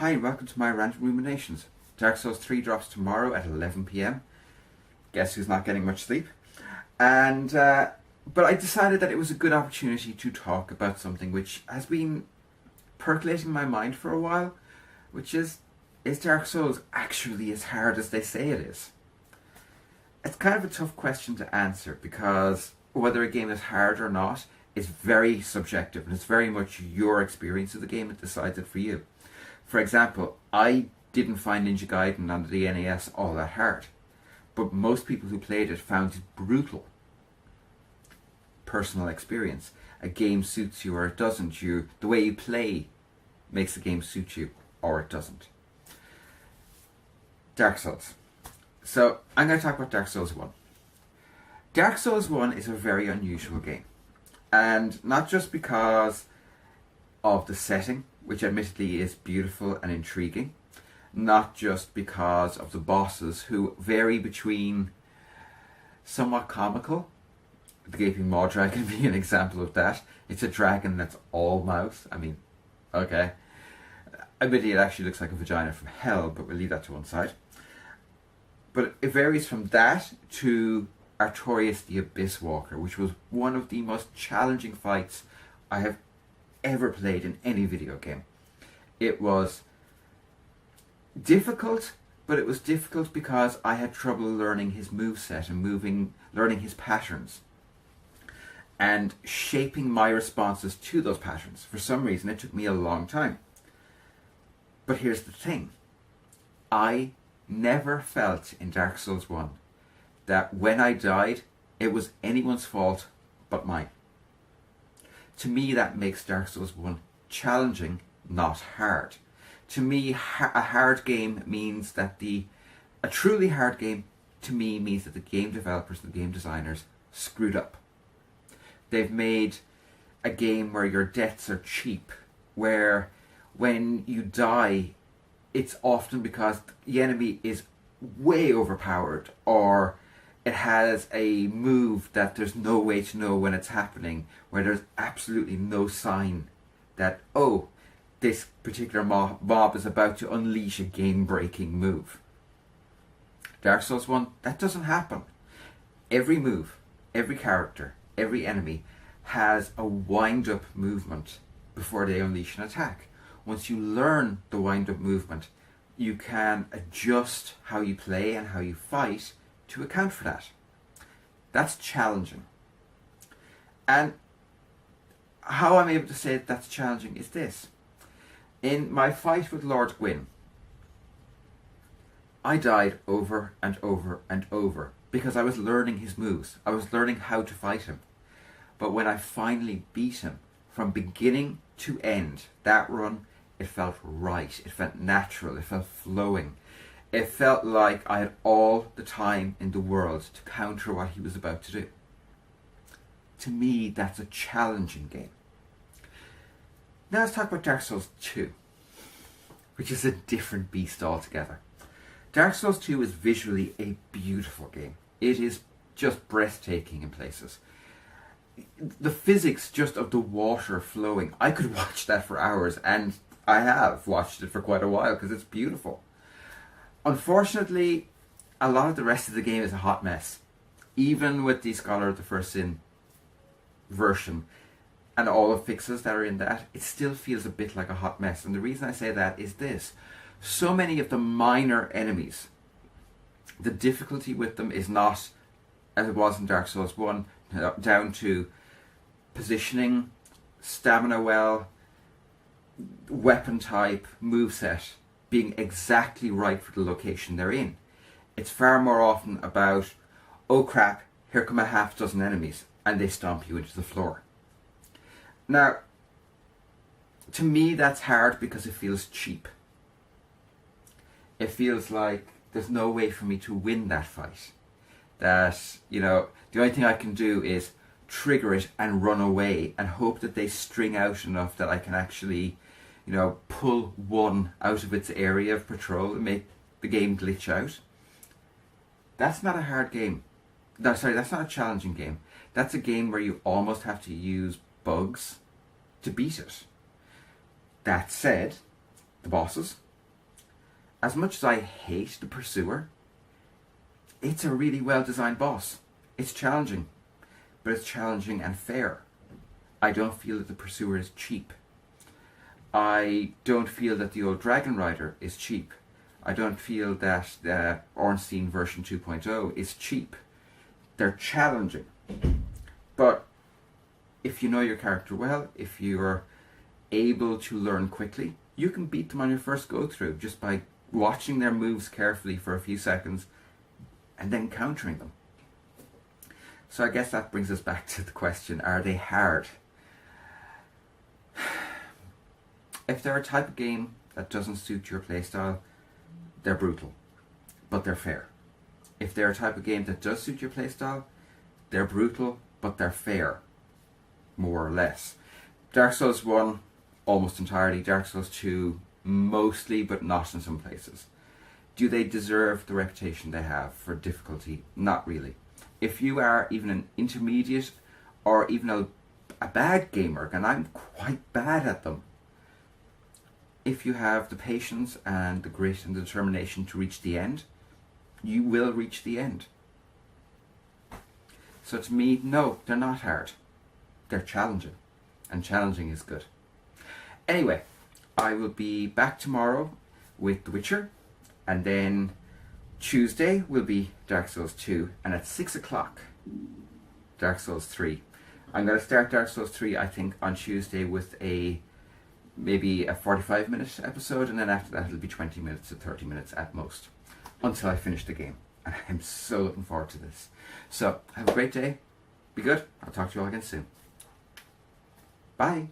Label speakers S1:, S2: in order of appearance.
S1: Hi and welcome to my random Ruminations. Dark Souls 3 drops tomorrow at 11 p.m. Guess who's not getting much sleep? But I decided that it was a good opportunity to talk about something which has been percolating in my mind for a while, which is Dark Souls actually as hard as they say it is? It's kind of a tough question to answer because whether a game is hard or not is very subjective, and it's very much your experience of the game that decides it for you. For example, I didn't find Ninja Gaiden on the NES all that hard, but most people who played it found it brutal. Personal experience. A game suits you or it doesn't. The way you play makes the game suit you or it doesn't. Dark Souls. So I'm going to talk about Dark Souls 1. Dark Souls 1 is a very unusual game. And not just because of the setting, which admittedly is beautiful and intriguing. Not just because of the bosses, who vary between somewhat comical, the Gaping Maw Dragon being an example of that. It's a dragon that's all mouth. I mean, okay. Admittedly, it actually looks like a vagina from hell, but we'll leave that to one side. But it varies from that to Artorias the Abyss Walker, which was one of the most challenging fights I have ever played in any video game. It was difficult, but it was difficult because I had trouble learning his moveset and learning his patterns and shaping my responses to those patterns. For some reason, it took me a long time. But here's the thing. I never felt in Dark Souls 1 that when I died, it was anyone's fault but mine. To me, that makes Dark Souls 1 challenging, not hard. To me, a hard game means that a truly hard game to me means that the game developers and the game designers screwed up. They've made a game where your deaths are cheap, where when you die, it's often because the enemy is way overpowered, or it has a move that there's no way to know when it's happening, where there's absolutely no sign that, oh, this particular mob is about to unleash a game-breaking move. Dark Souls 1, that doesn't happen. Every move, every character, every enemy has a wind-up movement before they unleash an attack. Once you learn the wind-up movement, you can adjust how you play and how you fight to account for that. That's challenging. And how I'm able to say that that's challenging is this. In my fight with Lord Gwyn, I died over and over and over because I was learning his moves. I was learning how to fight him. But when I finally beat him, from beginning to end, that run, it felt right. It felt natural. It felt flowing. It felt like I had all the time in the world to counter what he was about to do. To me, that's a challenging game. Now let's talk about Dark Souls 2, which is a different beast altogether. Dark Souls 2 is visually a beautiful game. It is just breathtaking in places. The physics just of the water flowing, I could watch that for hours, and I have watched it for quite a while because it's beautiful. Unfortunately, a lot of the rest of the game is a hot mess. Even with the Scholar of the First Sin version and all the fixes that are in that, it still feels a bit like a hot mess. And the reason I say that is this. So many of the minor enemies, the difficulty with them is not, as it was in Dark Souls 1, down to positioning, stamina well, weapon type, moveset being exactly right for the location they're in. It's far more often about, oh crap, here come a half dozen enemies, and they stomp you into the floor. Now, to me that's hard because it feels cheap. It feels like there's no way for me to win that fight. That, the only thing I can do is trigger it and run away and hope that they string out enough that I can actually, pull one out of its area of patrol and make the game glitch out. That's not a hard game. That's not a challenging game. That's a game where you almost have to use bugs to beat it. That said, the bosses, as much as I hate the Pursuer, it's a really well designed boss. It's challenging, but it's challenging and fair. I don't feel that the Pursuer is cheap. I don't feel that the old Dragon Rider is cheap. I don't feel that the Ornstein version 2.0 is cheap. They're challenging. But if you know your character well, if you're able to learn quickly, you can beat them on your first go through just by watching their moves carefully for a few seconds and then countering them. So I guess that brings us back to the question, are they hard? If they're a type of game that doesn't suit your playstyle, they're brutal, but they're fair. If they're a type of game that does suit your playstyle, they're brutal, but they're fair, more or less. Dark Souls 1, almost entirely. Dark Souls 2, mostly, but not in some places. Do they deserve the reputation they have for difficulty? Not really. If you are even an intermediate or even a bad gamer, and I'm quite bad at them, if you have the patience and the grit and the determination to reach the end, you will reach the end. So to me, no, they're not hard. They're challenging, and challenging is good. Anyway, I will be back tomorrow with The Witcher, and then Tuesday will be Dark Souls 2, and at 6 o'clock, Dark Souls 3. I'm going to start Dark Souls 3, I think, on Tuesday with maybe a 45-minute episode, and then after that it'll be 20 minutes to 30 minutes at most, until I finish the game. And I'm so looking forward to this. So, have a great day. Be good. I'll talk to you all again soon. Bye.